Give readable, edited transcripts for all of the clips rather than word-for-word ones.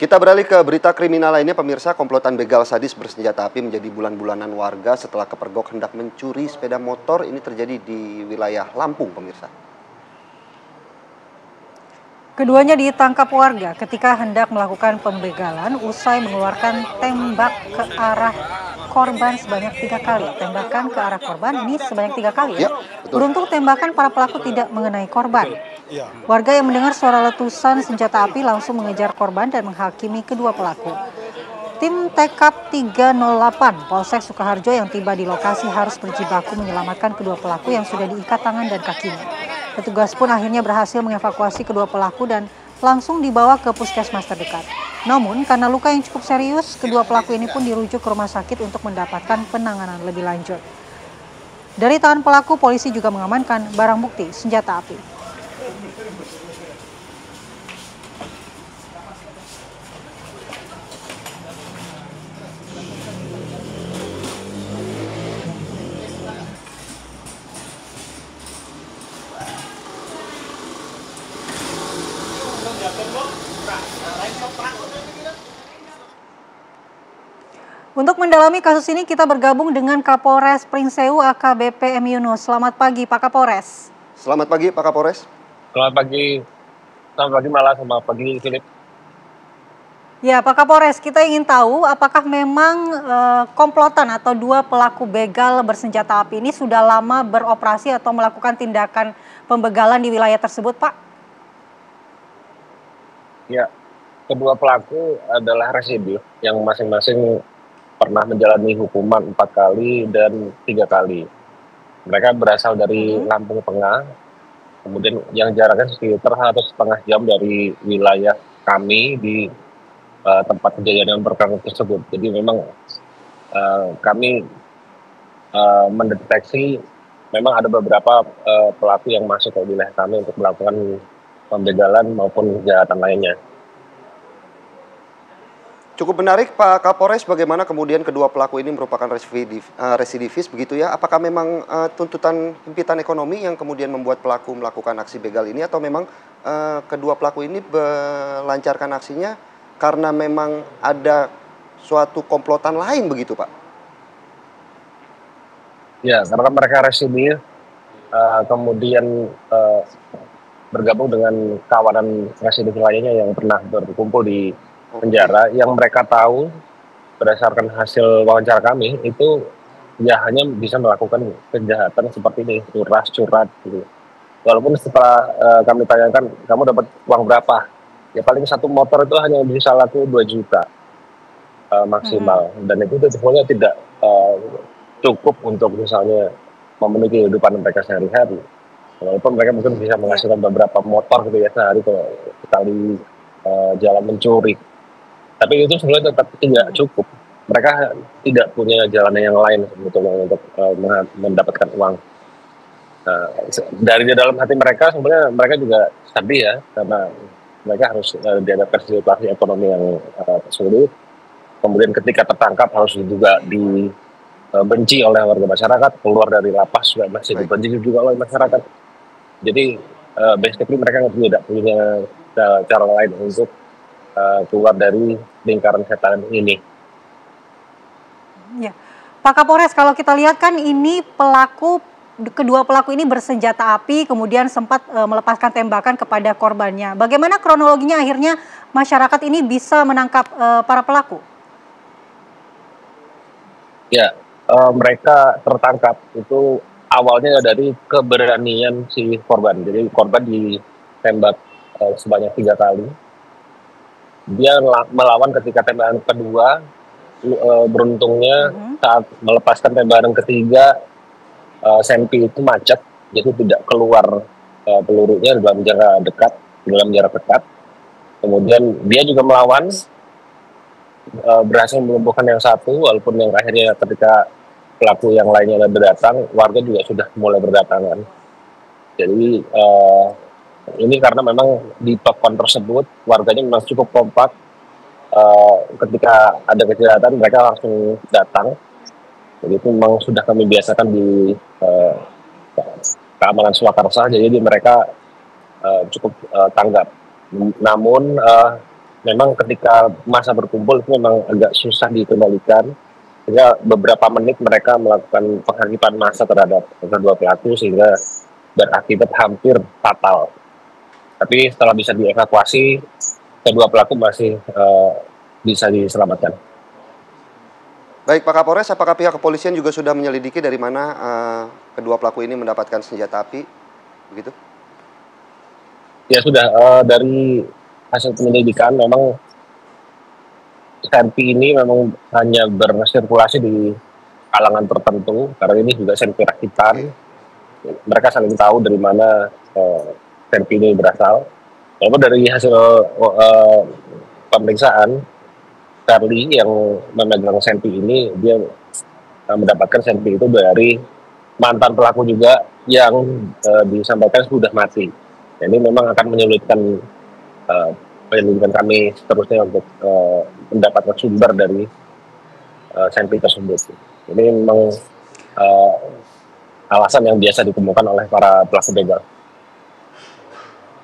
Kita beralih ke berita kriminal lainnya, pemirsa. Komplotan begal sadis bersenjata api menjadi bulan-bulanan warga setelah kepergok hendak mencuri sepeda motor. Ini terjadi di wilayah Lampung, pemirsa. Keduanya ditangkap warga ketika hendak melakukan pembegalan usai mengeluarkan tembak ke arah korban sebanyak 3 kali. Tembakan ke arah korban ini sebanyak 3 kali ya. Beruntung tembakan para pelaku tidak mengenai korban. Warga yang mendengar suara letusan senjata api langsung mengejar korban dan menghakimi kedua pelaku. Tim TKP 308 Polsek Sukoharjo yang tiba di lokasi harus berjibaku menyelamatkan kedua pelaku yang sudah diikat tangan dan kakinya. Petugas pun akhirnya berhasil mengevakuasi kedua pelaku dan langsung dibawa ke puskesmas terdekat. Namun karena luka yang cukup serius, kedua pelaku ini pun dirujuk ke rumah sakit untuk mendapatkan penanganan lebih lanjut. Dari tangan pelaku, polisi juga mengamankan barang bukti senjata api. Untuk mendalami kasus ini kita bergabung dengan Kapolres Pringsewu AKBP M. Yunus. Selamat pagi Pak Kapolres. Selamat pagi Pak Kapolres. Selamat pagi malah sama pagi Philip. Ya Pak Kapolres, kita ingin tahu apakah memang komplotan atau dua pelaku begal bersenjata api ini sudah lama beroperasi atau melakukan tindakan pembegalan di wilayah tersebut Pak? Ya, kedua pelaku adalah residif yang masing-masing pernah menjalani hukuman 4 kali dan 3 kali. Mereka berasal dari Lampung Tengah, kemudian yang jaraknya sekitar 1,5 jam dari wilayah kami di tempat kejadian perkara tersebut. Jadi memang kami mendeteksi memang ada beberapa pelaku yang masuk ke wilayah kami untuk melakukan pembegalan maupun kejahatan lainnya. Cukup menarik Pak Kapolres, bagaimana kemudian kedua pelaku ini merupakan residivis begitu ya. Apakah memang tuntutan himpitan ekonomi yang kemudian membuat pelaku melakukan aksi begal ini, atau memang kedua pelaku ini melancarkan aksinya karena memang ada suatu komplotan lain begitu Pak? Ya, karena mereka residif, kemudian bergabung dengan kawanan residif lainnya yang pernah berkumpul di penjara, yang mereka tahu berdasarkan hasil wawancara kami itu ya hanya bisa melakukan kejahatan seperti ini, curat gitu. Walaupun setelah kami tanyakan kamu dapat uang berapa, ya paling satu motor itu hanya bisa laku 2 juta maksimal, dan itu sebetulnya tidak cukup untuk misalnya memenuhi kehidupan mereka sehari-hari. Walaupun mereka mungkin bisa menghasilkan beberapa motor gitu ya sehari kalau sekali jalan mencuri. Tapi itu sebenarnya tetap tidak cukup. Mereka tidak punya jalan yang lain sebetulnya untuk mendapatkan uang. Dari dalam hati mereka sebenarnya mereka juga sedih ya, karena mereka harus dihadapkan situasi ekonomi yang sulit. Kemudian ketika tertangkap harus juga dibenci oleh warga masyarakat, keluar dari lapas juga masih dibenci juga oleh masyarakat. Jadi basically mereka tidak punya cara lain untuk keluar dari lingkaran setan ini. Ya, Pak Kapolres, kalau kita lihat kan ini kedua pelaku ini bersenjata api, kemudian sempat melepaskan tembakan kepada korbannya. Bagaimana kronologinya akhirnya masyarakat ini bisa menangkap para pelaku? Ya, mereka tertangkap itu awalnya dari keberanian si korban. Jadi korban ditembak sebanyak 3 kali. Dia melawan ketika tembakan kedua, beruntungnya saat melepaskan tembakan ketiga, sempi itu macet, jadi tidak keluar pelurunya dalam jarak dekat. Kemudian dia juga melawan, berhasil melumpuhkan yang satu, walaupun yang akhirnya ketika pelaku yang lainnya datang, warga juga sudah mulai berdatangan. Jadi ini karena memang di tokon tersebut warganya memang cukup kompak. Ketika ada kejahatan mereka langsung datang. Jadi itu memang sudah kami biasakan di keamanan Swakarsa, jadi mereka cukup tanggap. Namun memang ketika massa berkumpul itu memang agak susah dikendalikan, sehingga beberapa menit mereka melakukan penghakiman massa terhadap kedua pelaku sehingga berakibat hampir fatal. Tapi setelah bisa dievakuasi, kedua pelaku masih bisa diselamatkan. Baik Pak Kapolres, apakah pihak kepolisian juga sudah menyelidiki dari mana kedua pelaku ini mendapatkan senjata api, begitu? Ya sudah, dari hasil penyelidikan memang Serpi ini memang hanya bersirkulasi di kalangan tertentu, karena ini juga Serpi rakitan. Mereka saling tahu dari mana Serpi ini berasal. Lalu dari hasil pemeriksaan, Charlie yang memegang Serpi ini, dia mendapatkan Serpi itu dari mantan pelaku juga yang disampaikan sudah mati. Ini memang akan menyulitkan penyelidikan kami seterusnya untuk mendapatkan sumber dari Serpi tersebut. Ini memang alasan yang biasa ditemukan oleh para pelaku begal.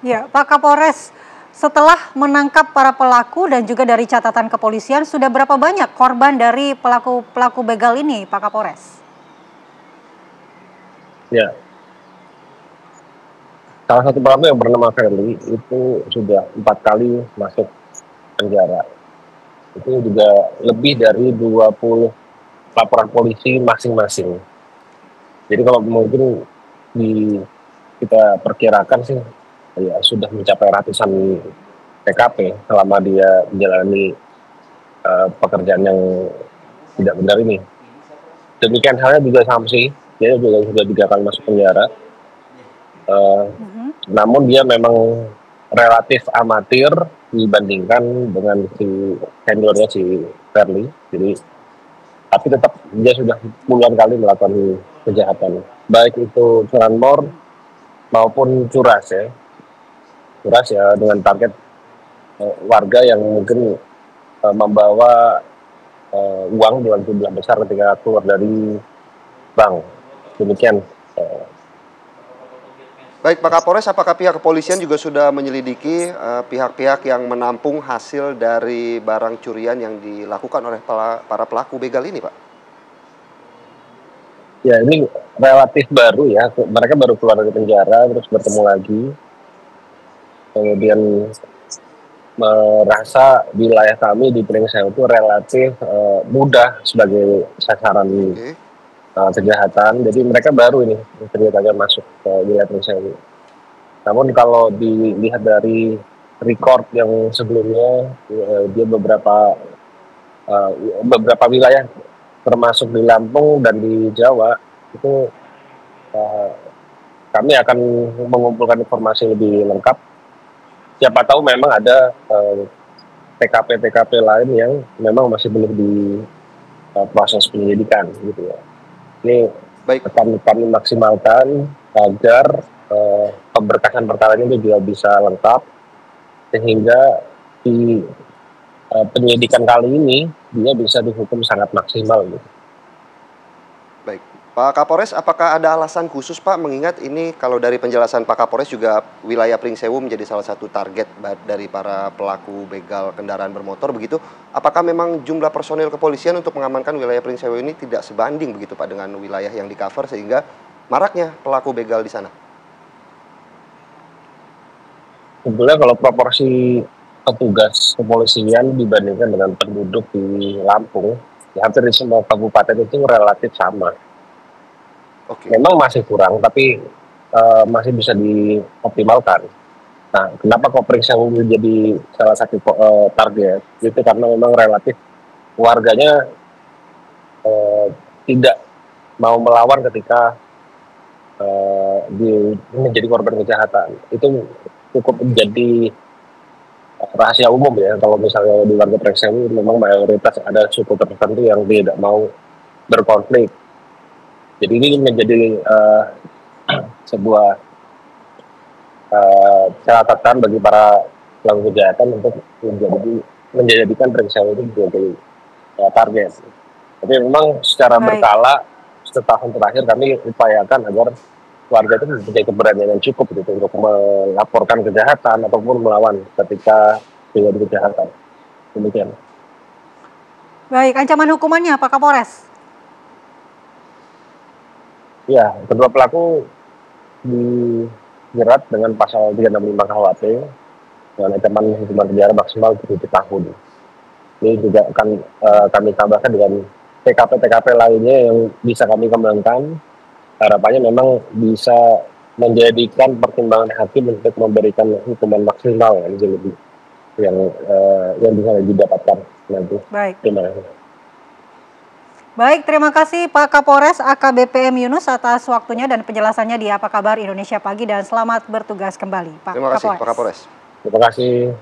Ya, Pak Kapolres, setelah menangkap para pelaku dan juga dari catatan kepolisian, sudah berapa banyak korban dari pelaku begal ini, Pak Kapolres? Ya, salah satu pelaku yang bernama Ferli itu sudah 4 kali masuk penjara. Itu juga lebih dari 20 laporan polisi masing-masing. Jadi kalau mungkin kita perkirakan sih ya sudah mencapai ratusan TKP selama dia menjalani pekerjaan yang tidak benar ini. Demikian halnya juga Samsi, dia juga sudah 3 kali masuk penjara. Namun dia memang relatif amatir dibandingkan dengan si seniornya si Ferli. Jadi tapi tetap dia sudah puluhan kali melakukan kejahatan, baik itu curanmor maupun curas ya dengan target warga yang mungkin membawa uang dalam jumlah besar ketika keluar dari bank. Demikian. Baik Pak Kapolres, apakah pihak kepolisian juga sudah menyelidiki pihak-pihak yang menampung hasil dari barang curian yang dilakukan oleh para pelaku begal ini, Pak? Ya, ini relatif baru ya. Mereka baru keluar dari penjara, terus bertemu lagi. Kemudian merasa wilayah kami di Pringsewu itu relatif mudah sebagai sasaran kejahatan. Jadi mereka baru ini ceritanya masuk ke wilayah Pringsewu. Namun kalau dilihat dari record yang sebelumnya, dia beberapa wilayah termasuk di Lampung dan di Jawa itu kami akan mengumpulkan informasi lebih lengkap. Siapa tahu memang ada TKP lain yang memang masih belum di proses penyelidikan gitu ya. Ini akan kami maksimalkan agar pemberkasan perkara ini juga bisa lengkap sehingga di penyelidikan kali ini dia bisa dihukum sangat maksimal gitu. Baik, Pak Kapolres, apakah ada alasan khusus Pak, mengingat ini kalau dari penjelasan Pak Kapolres juga wilayah Pringsewu menjadi salah satu target dari para pelaku begal kendaraan bermotor begitu, apakah memang jumlah personil kepolisian untuk mengamankan wilayah Pringsewu ini tidak sebanding begitu Pak dengan wilayah yang di-cover sehingga maraknya pelaku begal di sana? Sebetulnya kalau proporsi petugas kepolisian dibandingkan dengan penduduk di Lampung, ya hampir di semua kabupaten itu relatif sama. Memang masih kurang, tapi masih bisa dioptimalkan. Nah, kenapa kok Pringsewu menjadi salah satu target? Itu karena memang relatif warganya tidak mau melawan ketika menjadi korban kejahatan. Itu cukup menjadi rahasia umum ya, kalau misalnya di warga Pringsewu memang mayoritas ada suku tertentu yang tidak mau berkonflik. Jadi ini menjadi sebuah catatan bagi para pelaku kejahatan untuk menjadikan Pringsewu itu menjadi target. Tapi memang secara berkala setahun terakhir kami upayakan agar warga itu mempunyai keberanian yang cukup gitu untuk melaporkan kejahatan ataupun melawan ketika tindak kejahatan. Demikian. Baik, ancaman hukumannya Pak Kapolres? Ya, kedua pelaku dijerat dengan pasal 365 KUHP dengan ancaman hukuman penjara maksimal 7 tahun. Ini juga akan kami tambahkan dengan TKP-TKP lainnya yang bisa kami kembangkan. Harapannya memang bisa menjadikan pertimbangan hakim untuk memberikan hukuman maksimal yang bisa didapatkan nanti. Baik. Terima kasih. Baik, terima kasih Pak Kapolres AKBP M. Yunus atas waktunya dan penjelasannya di Apa Kabar Indonesia Pagi, dan selamat bertugas kembali Pak Terima kasih Kapolres. Pak Kapolres. Terima kasih.